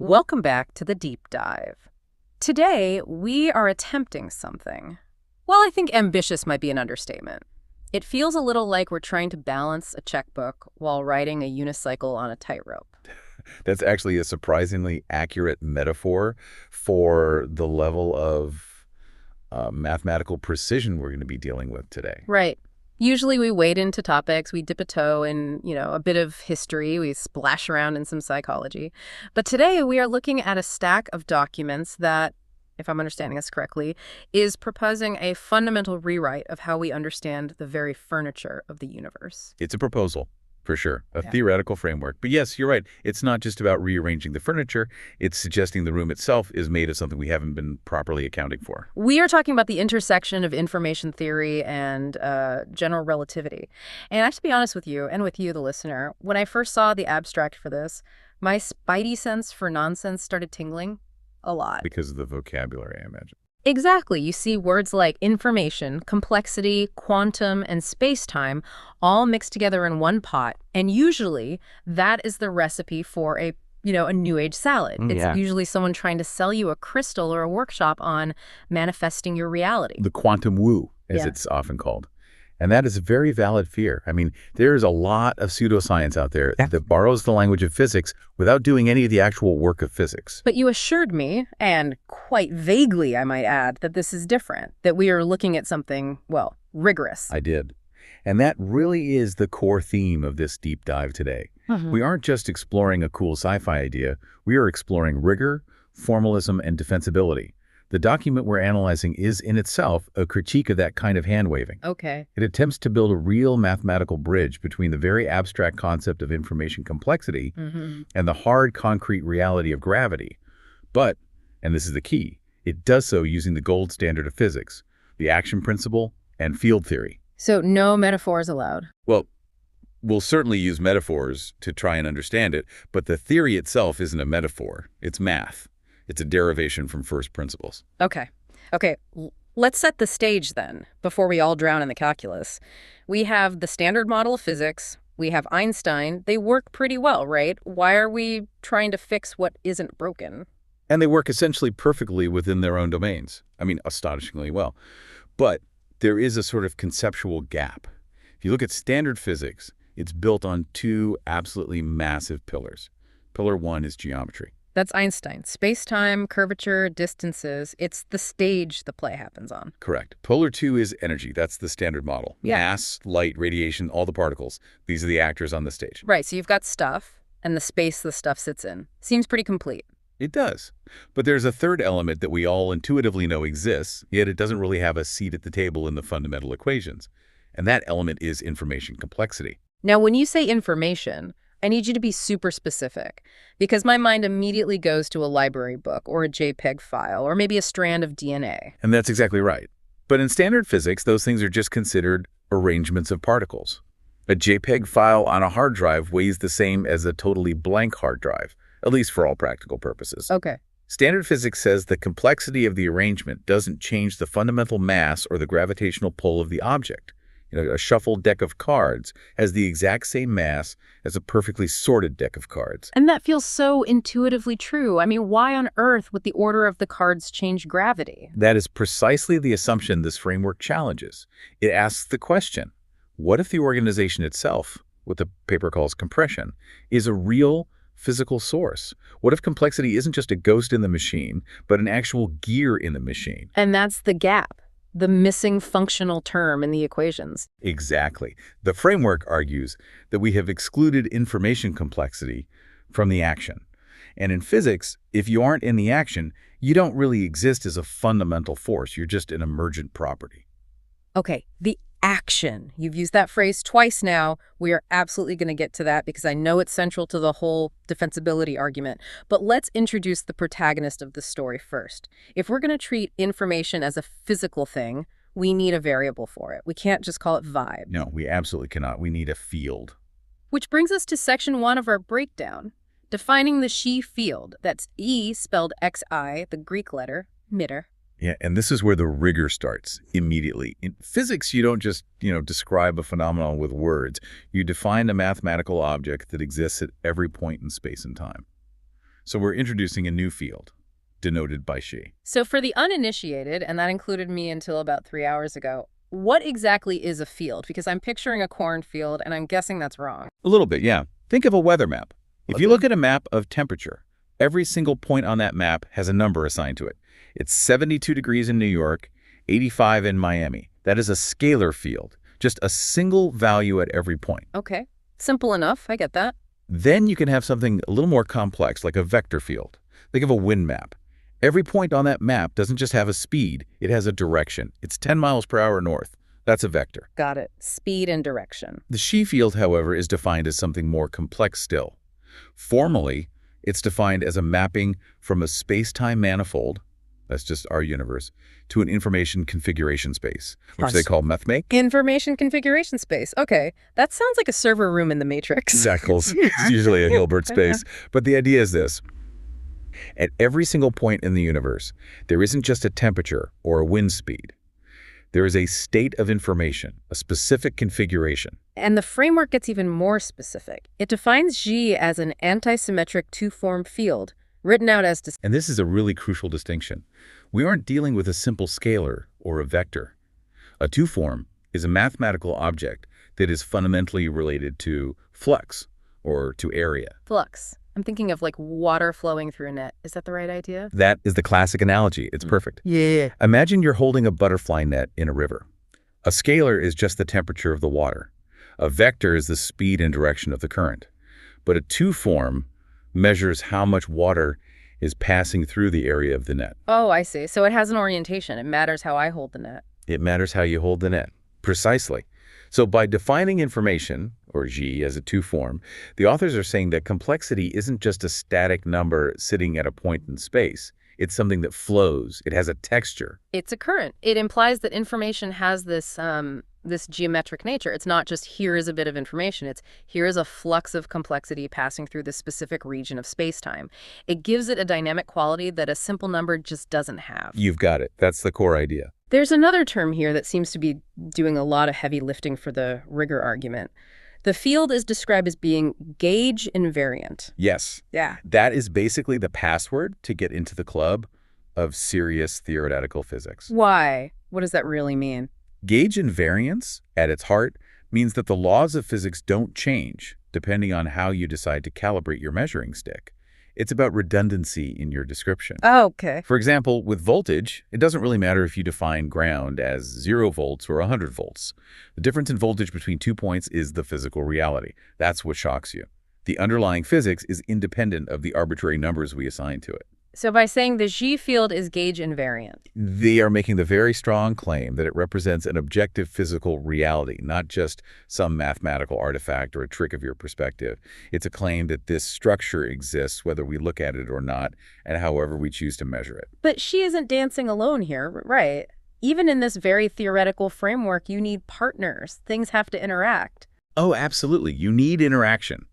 Welcome back to the deep dive. Today, we are attempting something. Well, I think ambitious might be an understatement. It feels a little like we're trying to balance a checkbook while riding a unicycle on a tightrope. That's actually a surprisingly accurate metaphor for the level of mathematical precision we're going to be dealing with today. Right. Usually we wade into topics, we dip a toe in, a bit of history, we splash around in some psychology. But today we are looking at a stack of documents that, if I'm understanding this correctly, is proposing a fundamental rewrite of how we understand the very furniture of the universe. It's a proposal, for sure, a Yeah. theoretical framework. But yes, you're right. It's not just about rearranging the furniture. It's suggesting the room itself is made of something we haven't been properly accounting for. We are talking about the intersection of information theory and general relativity. And I have to be honest with you, and with you, the listener, when I first saw the abstract for this, my spidey sense for nonsense started tingling a lot. Because of the vocabulary, I imagine. Exactly. You see words like information, complexity, quantum, and space-time all mixed together in one pot. And usually that is the recipe for a new age salad. It's usually someone trying to sell you a crystal or a workshop on manifesting your reality. The quantum woo, as it's often called. And that is a very valid fear. I mean, there's a lot of pseudoscience out there that borrows the language of physics without doing any of the actual work of physics. But you assured me, and quite vaguely I might add, that this is different, that we are looking at something, well, rigorous. I did. And that really is the core theme of this deep dive today. We aren't just exploring a cool sci-fi idea. We are exploring rigor, formalism, and defensibility. The document we're analyzing is in itself a critique of that kind of hand-waving. Okay. It attempts to build a real mathematical bridge between the very abstract concept of information complexity and the hard, concrete reality of gravity. But, and this is the key, it does so using the gold standard of physics, the action principle, and field theory. So no metaphors allowed. Well, we'll certainly use metaphors to try and understand it, but the theory itself isn't a metaphor. It's math. It's a derivation from first principles. Okay. Let's set the stage then, before we all drown in the calculus. We have the standard model of physics. We have Einstein. They work pretty well, right? Why are we trying to fix what isn't broken? And they work essentially perfectly within their own domains. I mean, astonishingly well. But there is a sort of conceptual gap. If you look at standard physics, it's built on two absolutely massive pillars. Pillar one is geometry. That's Einstein. Space-time, curvature, distances. It's the stage the play happens on. Correct. Pillar two is energy. That's the standard model. Yeah. Mass, light, radiation, all the particles. These are the actors on the stage. Right, so you've got stuff and the space the stuff sits in. Seems pretty complete. It does. But there's a third element that we all intuitively know exists, yet it doesn't really have a seat at the table in the fundamental equations. And that element is information complexity. Now, when you say information, I need you to be super specific, because my mind immediately goes to a library book or a JPEG file or maybe a strand of DNA. And that's exactly right. But in standard physics, those things are just considered arrangements of particles. A JPEG file on a hard drive weighs the same as a totally blank hard drive, at least for all practical purposes. Okay. Standard physics says the complexity of the arrangement doesn't change the fundamental mass or the gravitational pull of the object. A shuffled deck of cards has the exact same mass as a perfectly sorted deck of cards. And that feels so intuitively true. I mean, why on earth would the order of the cards change gravity? That is precisely the assumption this framework challenges. It asks the question, what if the organization itself, what the paper calls compression, is a real physical source? What if complexity isn't just a ghost in the machine, but an actual gear in the machine? And that's the gap. The missing functional term in the equations. Exactly. The framework argues that we have excluded information complexity from the action. And in physics, if you aren't in the action, you don't really exist as a fundamental force. You're just an emergent property. Okay, the action. You've used that phrase twice now. We are absolutely going to get to that because I know it's central to the whole defensibility argument. But let's introduce the protagonist of the story first. If we're going to treat information as a physical thing, we need a variable for it. We can't just call it vibe. No, we absolutely cannot. We need a field. Which brings us to section 1 of our breakdown, defining the Xi field. That's E spelled Xi, the Greek letter, mitter. Yeah, and this is where the rigor starts immediately. In physics, you don't just, describe a phenomenon with words. You define a mathematical object that exists at every point in space and time. So we're introducing a new field, denoted by she. So for the uninitiated, and that included me until about 3 hours ago, what exactly is a field? Because I'm picturing a cornfield, and I'm guessing that's wrong. A little bit, yeah. Think of a weather map. If you Okay. look at a map of temperature, every single point on that map has a number assigned to it. It's 72 degrees in New York, 85 in Miami. That is a scalar field, just a single value at every point. Okay. Simple enough. I get that. Then you can have something a little more complex, like a vector field. Think of a wind map. Every point on that map doesn't just have a speed, it has a direction. It's 10 miles per hour north. That's a vector. Got it. Speed and direction. The she field, however, is defined as something more complex still. Formally, it's defined as a mapping from a space-time manifold, that's just our universe, to an information configuration space, which they call mathmake. Information configuration space. Okay. That sounds like a server room in the Matrix. Exactly. It's usually a Hilbert space. But the idea is this. At every single point in the universe, there isn't just a temperature or a wind speed. There is a state of information, a specific configuration. And the framework gets even more specific. It defines G as an antisymmetric two-form field, written out as... And this is a really crucial distinction. We aren't dealing with a simple scalar or a vector. A two-form is a mathematical object that is fundamentally related to flux or to area. Flux. I'm thinking of like water flowing through a net. Is that the right idea? That is the classic analogy. It's perfect. Yeah. Imagine you're holding a butterfly net in a river. A scalar is just the temperature of the water. A vector is the speed and direction of the current. But a two-form measures how much water is passing through the area of the net. Oh, I see. So it has an orientation. It matters how I hold the net. It matters how you hold the net. Precisely. So by defining information, or G, as a two-form, the authors are saying that complexity isn't just a static number sitting at a point in space. It's something that flows. It has a texture. It's a current. It implies that information has this geometric nature. It's not just here is a bit of information. It's here is a flux of complexity passing through this specific region of space-time. It gives it a dynamic quality that a simple number just doesn't have. You've got it. That's the core idea. There's another term here that seems to be doing a lot of heavy lifting for the rigor argument. The field is described as being gauge invariant. Yes. Yeah. That is basically the password to get into the club of serious theoretical physics. Why? What does that really mean? Gauge invariance, at its heart, means that the laws of physics don't change depending on how you decide to calibrate your measuring stick. It's about redundancy in your description. Oh, okay. For example, with voltage, it doesn't really matter if you define ground as 0 volts or 100 volts. The difference in voltage between 2 points is the physical reality. That's what shocks you. The underlying physics is independent of the arbitrary numbers we assign to it. So by saying the G field is gauge invariant. They are making the very strong claim that it represents an objective physical reality, not just some mathematical artifact or a trick of your perspective. It's a claim that this structure exists whether we look at it or not, and however we choose to measure it. But she isn't dancing alone here, right? Even in this very theoretical framework, you need partners. Things have to interact. Oh, absolutely. You need interaction.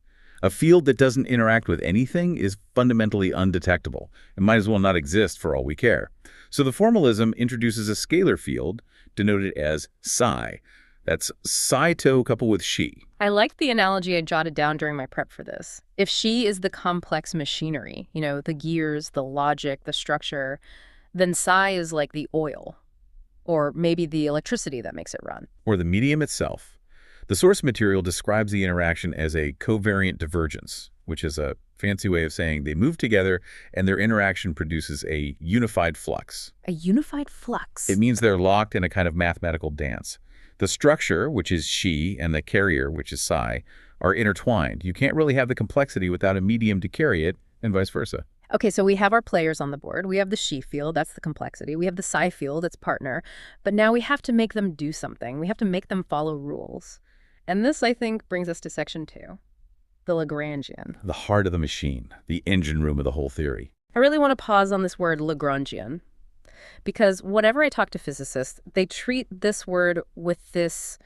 A field that doesn't interact with anything is fundamentally undetectable. It might as well not exist for all we care. So the formalism introduces a scalar field denoted as psi. That's psi-to coupled with she. I liked the analogy I jotted down during my prep for this. If she is the complex machinery, you know, the gears, the logic, the structure, then psi is like the oil, or maybe the electricity that makes it run. Or the medium itself. The source material describes the interaction as a covariant divergence, which is a fancy way of saying they move together and their interaction produces a unified flux. A unified flux? It means they're locked in a kind of mathematical dance. The structure, which is she, and the carrier, which is psi, are intertwined. You can't really have the complexity without a medium to carry it, and vice versa. Okay, so we have our players on the board. We have the she field, that's the complexity. We have the psi field, its partner. But now we have to make them do something. We have to make them follow rules. And this, I think, brings us to section 2, the Lagrangian. The heart of the machine, the engine room of the whole theory. I really want to pause on this word Lagrangian, because whenever I talk to physicists, they treat this word with this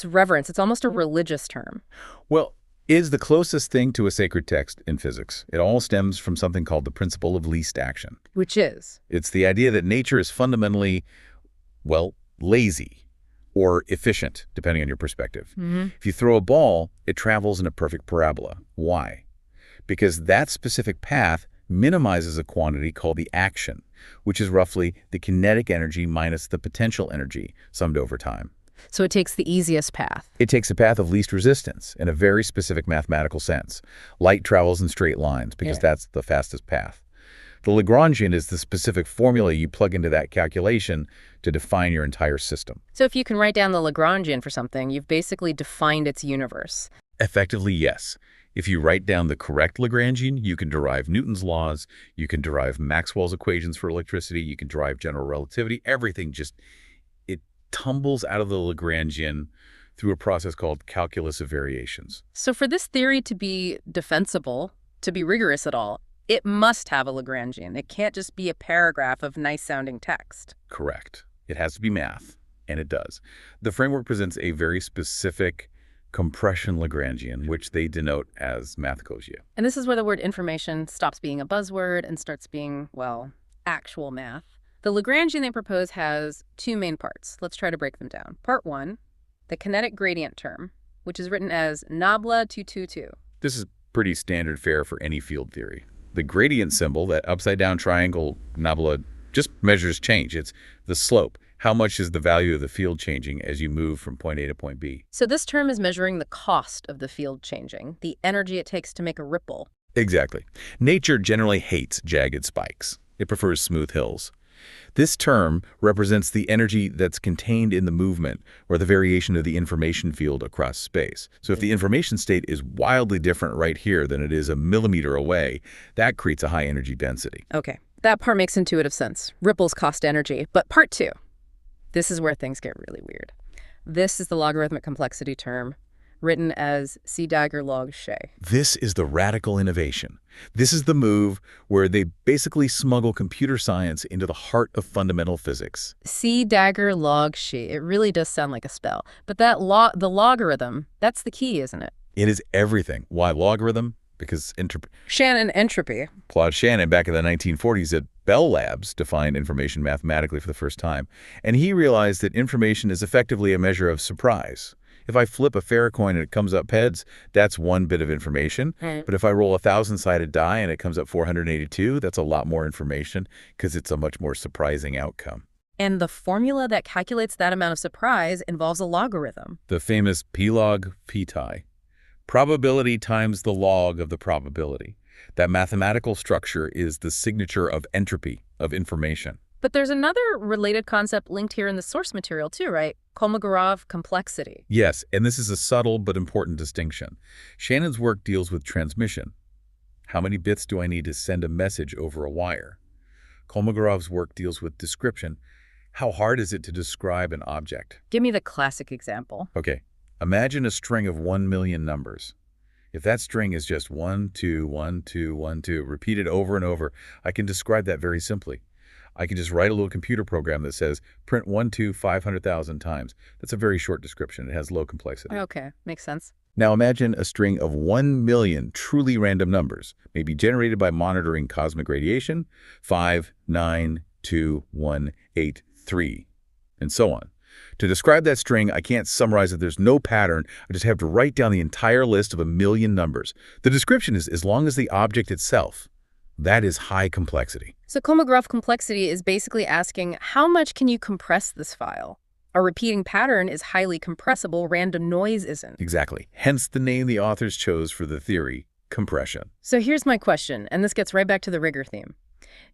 reverence. It's almost a religious term. Well, it is the closest thing to a sacred text in physics. It all stems from something called the principle of least action. Which is? It's the idea that nature is fundamentally, well, lazy or efficient, depending on your perspective. If you throw a ball, it travels in a perfect parabola. Why? Because that specific path minimizes a quantity called the action, which is roughly the kinetic energy minus the potential energy summed over time. So it takes the easiest path. It takes a path of least resistance in a very specific mathematical sense. Light travels in straight lines because that's the fastest path. The Lagrangian is the specific formula you plug into that calculation to define your entire system. So if you can write down the Lagrangian for something, you've basically defined its universe. Effectively, yes. If you write down the correct Lagrangian, you can derive Newton's laws, you can derive Maxwell's equations for electricity, you can derive general relativity, everything just, it tumbles out of the Lagrangian through a process called calculus of variations. So for this theory to be defensible, to be rigorous at all, it must have a Lagrangian. It can't just be a paragraph of nice-sounding text. Correct. It has to be math, and it does. The framework presents a very specific compression Lagrangian, which they denote as math Cauchy. And this is where the word information stops being a buzzword and starts being, well, actual math. The Lagrangian they propose has two main parts. Let's try to break them down. Part one, the kinetic gradient term, which is written as nabla 222. This is pretty standard fare for any field theory. The gradient symbol, that upside-down triangle nabla, just measures change. It's the slope. How much is the value of the field changing as you move from point A to point B? So this term is measuring the cost of the field changing, the energy it takes to make a ripple. Exactly. Nature generally hates jagged spikes. It prefers smooth hills. This term represents the energy that's contained in the movement or the variation of the information field across space. So if the information state is wildly different right here than it is a millimeter away, that creates a high energy density. Okay, that part makes intuitive sense. Ripples cost energy. But part two, this is where things get really weird. This is the logarithmic complexity term, written as C dagger log She. This is the radical innovation. This is the move where they basically smuggle computer science into the heart of fundamental physics. C dagger log She. It really does sound like a spell. But that the logarithm, that's the key, isn't it? It is everything. Why logarithm? Because Shannon entropy. Claude Shannon, back in the 1940s at Bell Labs, defined information mathematically for the first time. And he realized that information is effectively a measure of surprise. If I flip a fair coin and it comes up heads, that's one bit of information. But if I roll a 1,000-sided die and it comes up 482, that's a lot more information because it's a much more surprising outcome. And the formula that calculates that amount of surprise involves a logarithm. The famous P log P tie. Probability times the log of the probability. That mathematical structure is the signature of entropy, of information. But there's another related concept linked here in the source material too, right? Kolmogorov complexity. Yes, and this is a subtle but important distinction. Shannon's work deals with transmission. How many bits do I need to send a message over a wire? Kolmogorov's work deals with description. How hard is it to describe an object? Give me the classic example. Okay, imagine a string of 1 million numbers. If that string is just 1, 2, 1, 2, 1, 2, repeated over and over, I can describe that very simply. I can just write a little computer program that says print 1, 2, 500,000 times. That's a very short description. It has low complexity. Okay, makes sense. Now imagine a string of 1 million truly random numbers, maybe generated by monitoring cosmic radiation, 5, 9, 2, 1, 8, 3, and so on. To describe that string, I can't summarize it. There's no pattern. I just have to write down the entire list of 1 million numbers. The description is as long as the object itself. That is high complexity. So Kolmogorov complexity is basically asking, how much can you compress this file? A repeating pattern is highly compressible, random noise isn't. Exactly. Hence the name the authors chose for the theory, compression. So here's my question, and this gets right back to the rigor theme.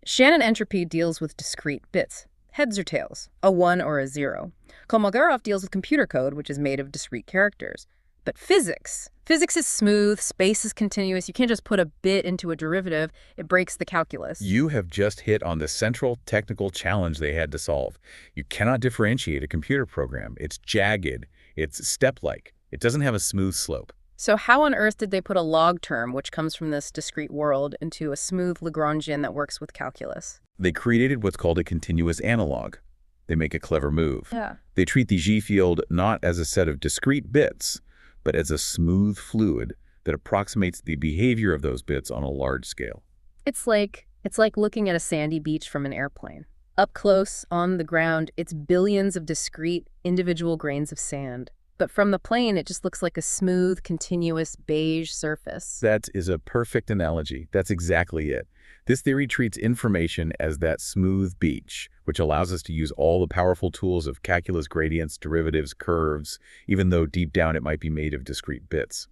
Shannon entropy deals with discrete bits, heads or tails, a 1 or a 0. Kolmogorov deals with computer code, which is made of discrete characters. But physics is smooth, space is continuous. You can't just put a bit into a derivative. It breaks the calculus. You have just hit on the central technical challenge they had to solve. You cannot differentiate a computer program. It's jagged. It's step-like. It doesn't have a smooth slope. So how on earth did they put a log term, which comes from this discrete world, into a smooth Lagrangian that works with calculus? They created what's called a continuous analog. They make a clever move. Yeah. They treat the G field not as a set of discrete bits, but as a smooth fluid that approximates the behavior of those bits on a large scale. It's like looking at a sandy beach from an airplane. Up close, on the ground, it's billions of discrete, individual grains of sand. But from the plane, it just looks like a smooth, continuous beige surface. That is a perfect analogy. That's exactly it. This theory treats information as that smooth beach, which allows us to use all the powerful tools of calculus, gradients, derivatives, curves, even though deep down it might be made of discrete bits.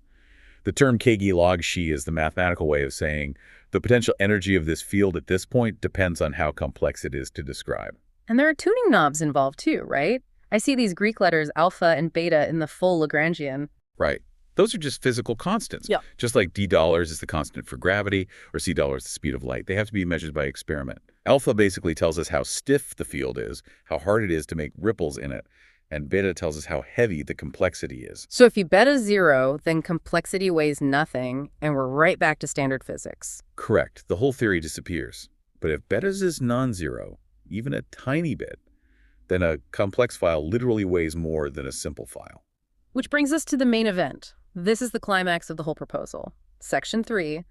The term kg log xi is the mathematical way of saying the potential energy of this field at this point depends on how complex it is to describe. And there are tuning knobs involved too, right? I see these Greek letters alpha and beta in the full Lagrangian. Right. Those are just physical constants. Yeah. Just like $d is the constant for gravity or $c is the speed of light. They have to be measured by experiment. Alpha basically tells us how stiff the field is, how hard it is to make ripples in it. And beta tells us how heavy the complexity is. So if you beta 0, then complexity weighs nothing, and we're right back to standard physics. Correct. The whole theory disappears. But if betas is non-zero, even a tiny bit, then a complex file literally weighs more than a simple file. Which brings us to the main event. This is the climax of the whole proposal. Section 3,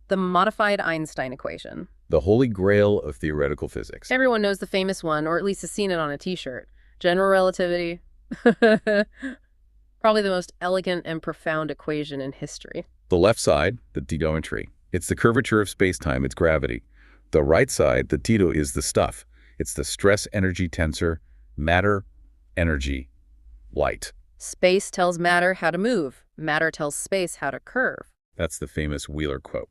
the modified Einstein equation. The holy grail of theoretical physics. Everyone knows the famous one, or at least has seen it on a t-shirt. General relativity. Probably the most elegant and profound equation in history. The left side, the Tito-entry. It's the curvature of space-time, it's gravity. The right side, the Tito, is the stuff. It's the stress-energy tensor, matter, energy, light. Space tells matter how to move. Matter tells space how to curve. That's the famous Wheeler quote.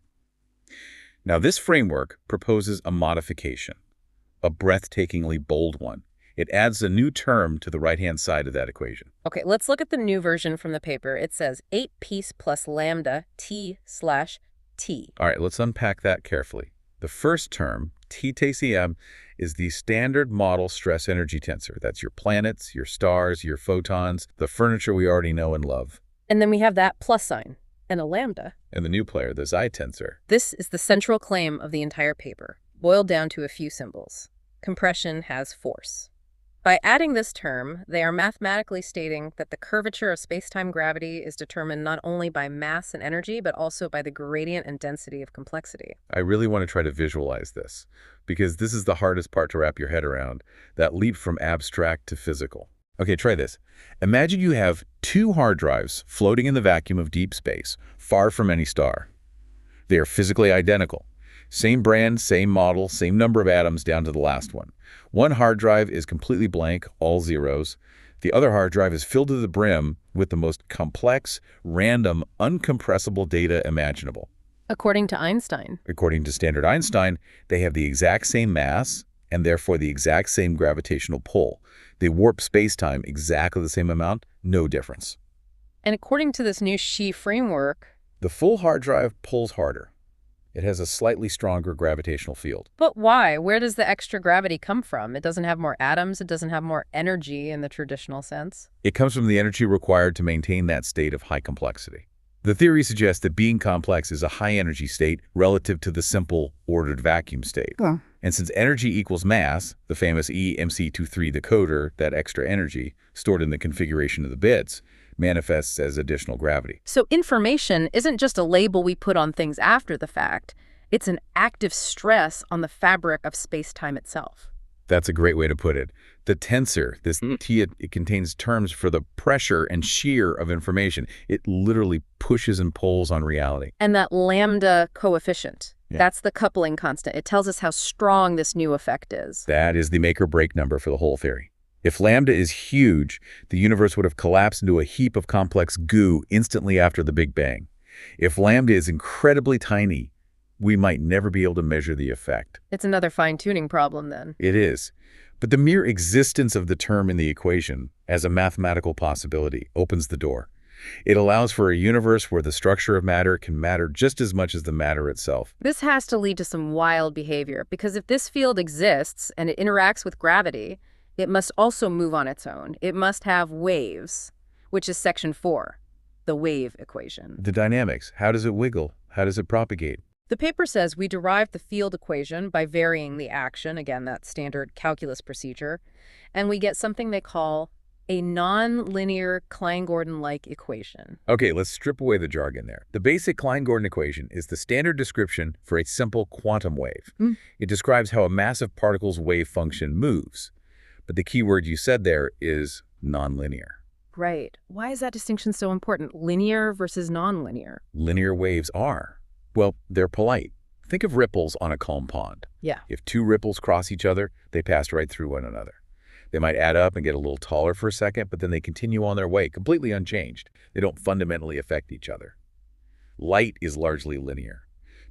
Now, this framework proposes a modification, a breathtakingly bold one. It adds a new term to the right-hand side of that equation. Okay, let's look at the new version from the paper. It says 8 piece plus lambda t/t. All right, let's unpack that carefully. The first term, TTCM, is the standard model stress-energy tensor. That's your planets, your stars, your photons, the furniture we already know and love. And then we have that plus sign and a lambda. And the new player, the Xi tensor. This is the central claim of the entire paper, boiled down to a few symbols. Compression has force. By adding this term, they are mathematically stating that the curvature of space-time gravity is determined not only by mass and energy, but also by the gradient and density of complexity. I really want to try to visualize this, because this is the hardest part to wrap your head around, that leap from abstract to physical. Okay, try this. Imagine you have 2 hard drives floating in the vacuum of deep space, far from any star. They are physically identical. Same brand, same model, same number of atoms down to the last one. One hard drive is completely blank, all zeros. The other hard drive is filled to the brim with the most complex, random, uncompressible data imaginable. According to Einstein. According to standard Einstein, they have the exact same mass and therefore the exact same gravitational pull. They warp space-time exactly the same amount, no difference. And according to this new Xi framework, the full hard drive pulls harder. It has a slightly stronger gravitational field. But why? Where does the extra gravity come from? It doesn't have more atoms. It doesn't have more energy in the traditional sense. It comes from the energy required to maintain that state of high complexity. The theory suggests that being complex is a high-energy state relative to the simple, ordered vacuum state. Yeah. And since energy equals mass, the famous EMC23 decoder, that extra energy, stored in the configuration of the bits, manifests as additional gravity. So information isn't just a label we put on things after the fact. It's an active stress on the fabric of space-time itself. That's a great way to put it. The tensor, this T, it contains terms for the pressure and shear of information. It literally pushes and pulls on reality. And that lambda coefficient, that's the coupling constant. It tells us how strong this new effect is. That is the make or break number for the whole theory. If lambda is huge, the universe would have collapsed into a heap of complex goo instantly after the Big Bang. If lambda is incredibly tiny, we might never be able to measure the effect. It's another fine-tuning problem then. It is. But the mere existence of the term in the equation as a mathematical possibility opens the door. It allows for a universe where the structure of matter can matter just as much as the matter itself. This has to lead to some wild behavior, because if this field exists and it interacts with gravity, it must also move on its own. It must have waves, which is section 4, the wave equation. The dynamics. How does it wiggle? How does it propagate? The paper says we derive the field equation by varying the action, again, that standard calculus procedure, and we get something they call a non-linear Klein-Gordon-like equation. Okay, let's strip away the jargon there. The basic Klein-Gordon equation is the standard description for a simple quantum wave. It describes how a massive particle's wave function moves. But the key word you said there is nonlinear. Right. Why is that distinction so important? Linear versus nonlinear? Linear waves are, well, they're polite. Think of ripples on a calm pond. Yeah. If two ripples cross each other, they pass right through one another. They might add up and get a little taller for a second, but then they continue on their way, completely unchanged. They don't fundamentally affect each other. Light is largely linear.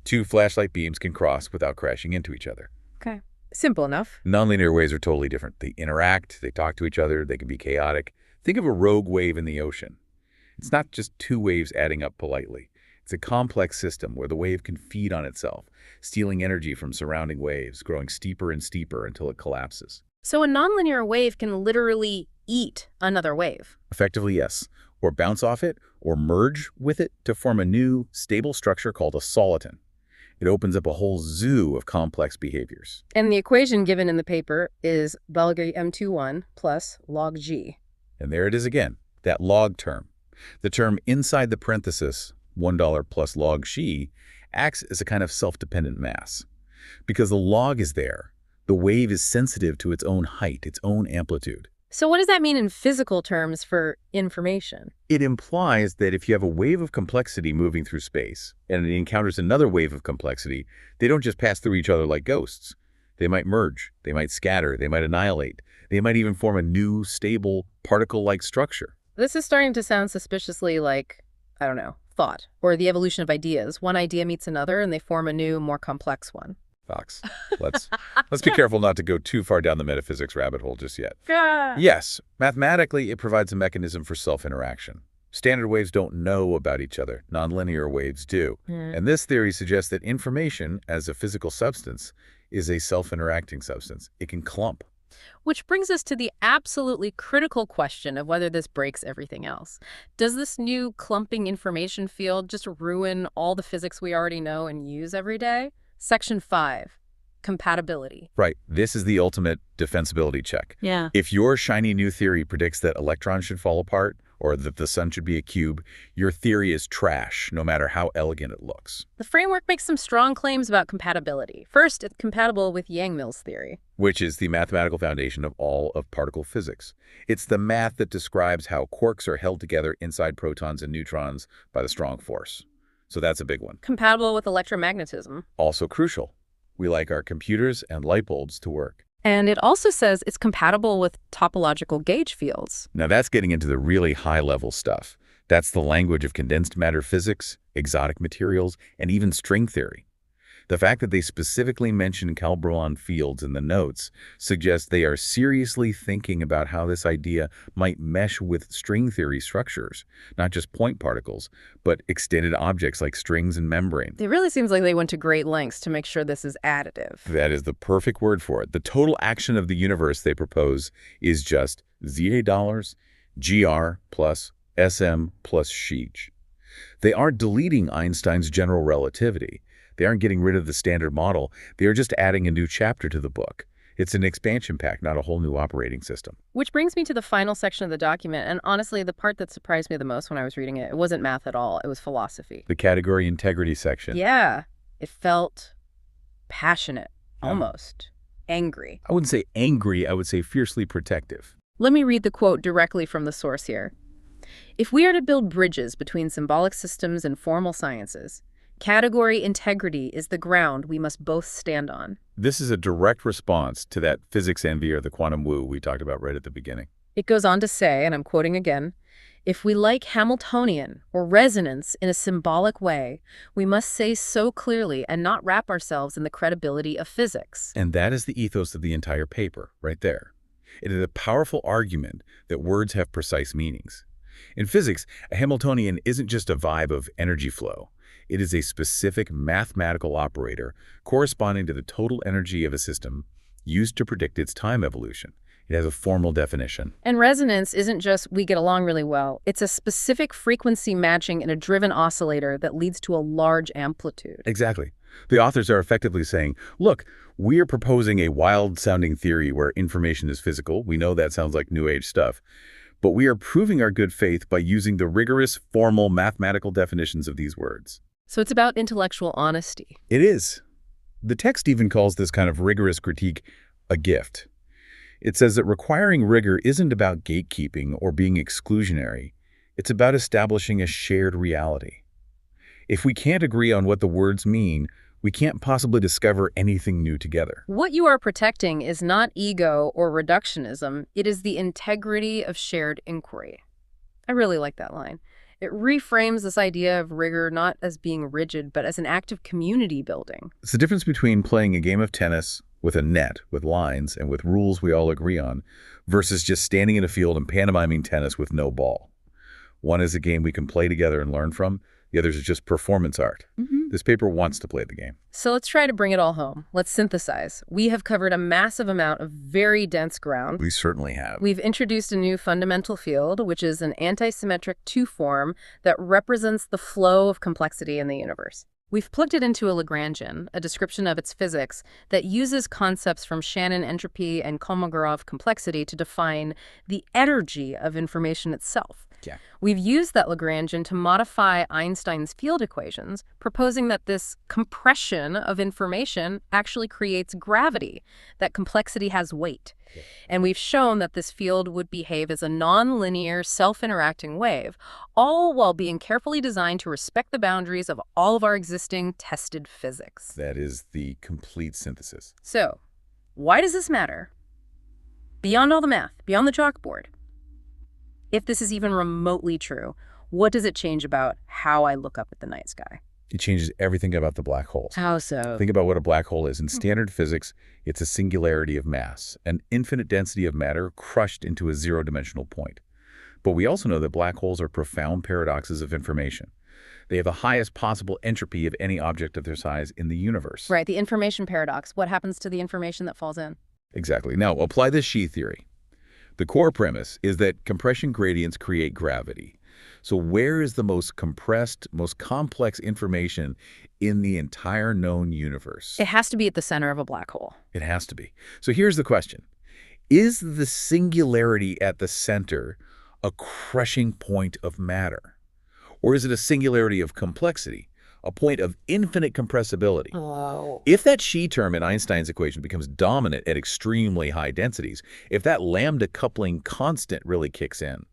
Two flashlight beams can cross without crashing into each other. Okay. Simple enough. Nonlinear waves are totally different. They interact, they talk to each other, they can be chaotic. Think of a rogue wave in the ocean. It's not just two waves adding up politely. It's a complex system where the wave can feed on itself, stealing energy from surrounding waves, growing steeper and steeper until it collapses. So a nonlinear wave can literally eat another wave. Effectively, yes. Or bounce off it, or merge with it to form a new, stable structure called a soliton. It opens up a whole zoo of complex behaviors. And the equation given in the paper is m21 plus log g. And there it is again, that log term. The term inside the parenthesis, $1 plus log g, acts as a kind of self-dependent mass. Because the log is there, the wave is sensitive to its own height, its own amplitude. So what does that mean in physical terms for information? It implies that if you have a wave of complexity moving through space, and it encounters another wave of complexity, they don't just pass through each other like ghosts. They might merge, they might scatter, they might annihilate, they might even form a new, stable, particle-like structure. This is starting to sound suspiciously like, I don't know, thought, or the evolution of ideas. One idea meets another, and they form a new, more complex one. Fox, let's be careful not to go too far down the metaphysics rabbit hole just yet. Yeah. Yes, mathematically, it provides a mechanism for self-interaction. Standard waves don't know about each other. Nonlinear waves do. And this theory suggests that information, as a physical substance, is a self-interacting substance. It can clump. Which brings us to the absolutely critical question of whether this breaks everything else. Does this new clumping information field just ruin all the physics we already know and use every day? Section 5, compatibility. Right. This is the ultimate defensibility check. Yeah. If your shiny new theory predicts that electrons should fall apart or that the sun should be a cube, your theory is trash, no matter how elegant it looks. The framework makes some strong claims about compatibility. First, it's compatible with Yang-Mills theory, Which is the mathematical foundation of all of particle physics. It's the math that describes how quarks are held together inside protons and neutrons by the strong force. So that's a big one. compatible with electromagnetism. Also crucial. We like our computers and light bulbs to work. And it also says it's compatible with topological gauge fields. Now that's getting into the really high-level stuff. That's the language of condensed matter physics, exotic materials, and even string theory. The fact that they specifically mention Calbron fields in the notes suggests they are seriously thinking about how this idea might mesh with string theory structures, not just point particles, but extended objects like strings and membranes. It really seems like they went to great lengths to make sure this is additive. That is the perfect word for it. The total action of the universe they propose is just $, gr plus sm plus sheech. They aren't deleting Einstein's general relativity. They aren't getting rid of the standard model. They are just adding a new chapter to the book. It's an expansion pack, not a whole new operating system. Which brings me to the final section of the document, and honestly, the part that surprised me the most when I was reading it, it wasn't math at all, it was philosophy. The category integrity section. Yeah, it felt passionate, almost angry. I wouldn't say angry, I would say fiercely protective. Let me read the quote directly from the source here. If we are to build bridges between symbolic systems and formal sciences, category integrity is the ground we must both stand on. This is a direct response to that physics envy or the quantum woo we talked about right at the beginning. It goes on to say, and I'm quoting again, if we like Hamiltonian or resonance in a symbolic way, we must say so clearly and not wrap ourselves in the credibility of physics. And that is the ethos of the entire paper, right there. It is a powerful argument that words have precise meanings. In physics, a Hamiltonian isn't just a vibe of energy flow. It is a specific mathematical operator corresponding to the total energy of a system used to predict its time evolution. It has a formal definition. And resonance isn't just we get along really well. It's a specific frequency matching in a driven oscillator that leads to a large amplitude. Exactly. The authors are effectively saying, look, we are proposing a wild-sounding theory where information is physical. We know that sounds like New Age stuff. But we are proving our good faith by using the rigorous, formal mathematical definitions of these words. So it's about intellectual honesty. It is. The text even calls this kind of rigorous critique a gift. It says that requiring rigor isn't about gatekeeping or being exclusionary. It's about establishing a shared reality. If we can't agree on what the words mean, we can't possibly discover anything new together. What you are protecting is not ego or reductionism. It is the integrity of shared inquiry. I really like that line. It reframes this idea of rigor not as being rigid, but as an act of community building. It's the difference between playing a game of tennis with a net, with lines, and with rules we all agree on, versus just standing in a field and pantomiming tennis with no ball. One is a game we can play together and learn from. The others is just performance art. This paper wants to play the game. So let's try to bring it all home. Let's synthesize. We have covered a massive amount of very dense ground. We certainly have. We've introduced a new fundamental field, which is an anti-symmetric two-form that represents the flow of complexity in the universe. We've plugged it into a Lagrangian, a description of its physics, that uses concepts from Shannon entropy and Kolmogorov complexity to define the energy of information itself. Yeah. We've used that Lagrangian to modify Einstein's field equations, proposing that this compression of information actually creates gravity, that complexity has weight. Yeah. And we've shown that this field would behave as a nonlinear, self-interacting wave, all while being carefully designed to respect the boundaries of all of our existing tested physics. That is the complete synthesis. So, why does this matter? Beyond all the math, beyond the chalkboard. If this is even remotely true, what does it change about how I look up at the night sky? It changes everything about the black holes. How so? Think about what a black hole is. In standard physics, it's a singularity of mass, an infinite density of matter crushed into a zero-dimensional point. But we also know that black holes are profound paradoxes of information. They have the highest possible entropy of any object of their size in the universe. Right, the information paradox. What happens to the information that falls in? Exactly. Now, apply this sheet theory. The core premise is that compression gradients create gravity. So where is the most compressed, most complex information in the entire known universe? It has to be at the center of a black hole. It has to be. So here's the question. Is the singularity at the center a crushing point of matter? Or is it a singularity of complexity, a point of infinite compressibility? Oh. If that Xi term in Einstein's equation becomes dominant at extremely high densities, if that lambda coupling constant really kicks in,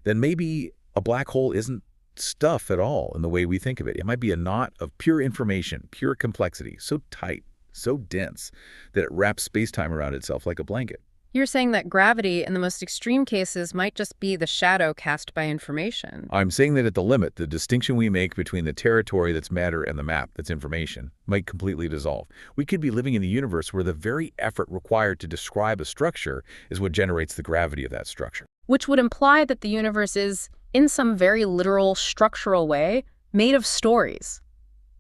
then maybe a black hole isn't stuff at all in the way we think of it. It might be a knot of pure information, pure complexity, so tight, so dense, that it wraps space-time around itself like a blanket. You're saying that gravity, in the most extreme cases, might just be the shadow cast by information. I'm saying that at the limit, the distinction we make between the territory that's matter and the map that's information might completely dissolve. We could be living in a universe where the very effort required to describe a structure is what generates the gravity of that structure. Which would imply that the universe is, in some very literal, structural way, made of stories.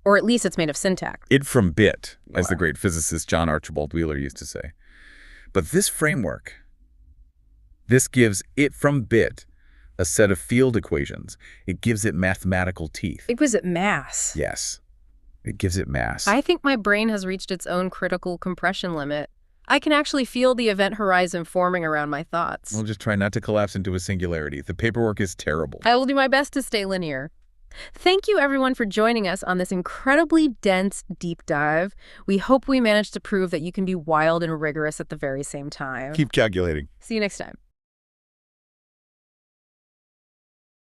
Or at least it's made of syntax. Id from bit, as the great physicist John Archibald Wheeler used to say. But this framework, this gives it from bit a set of field equations. It gives it mathematical teeth. It gives it mass. Yes, it gives it mass. I think my brain has reached its own critical compression limit. I can actually feel the event horizon forming around my thoughts. We'll just try not to collapse into a singularity. The paperwork is terrible. I will do my best to stay linear. Thank you, everyone, for joining us on this incredibly dense deep dive. We hope we managed to prove that you can be wild and rigorous at the very same time. Keep calculating. See you next time.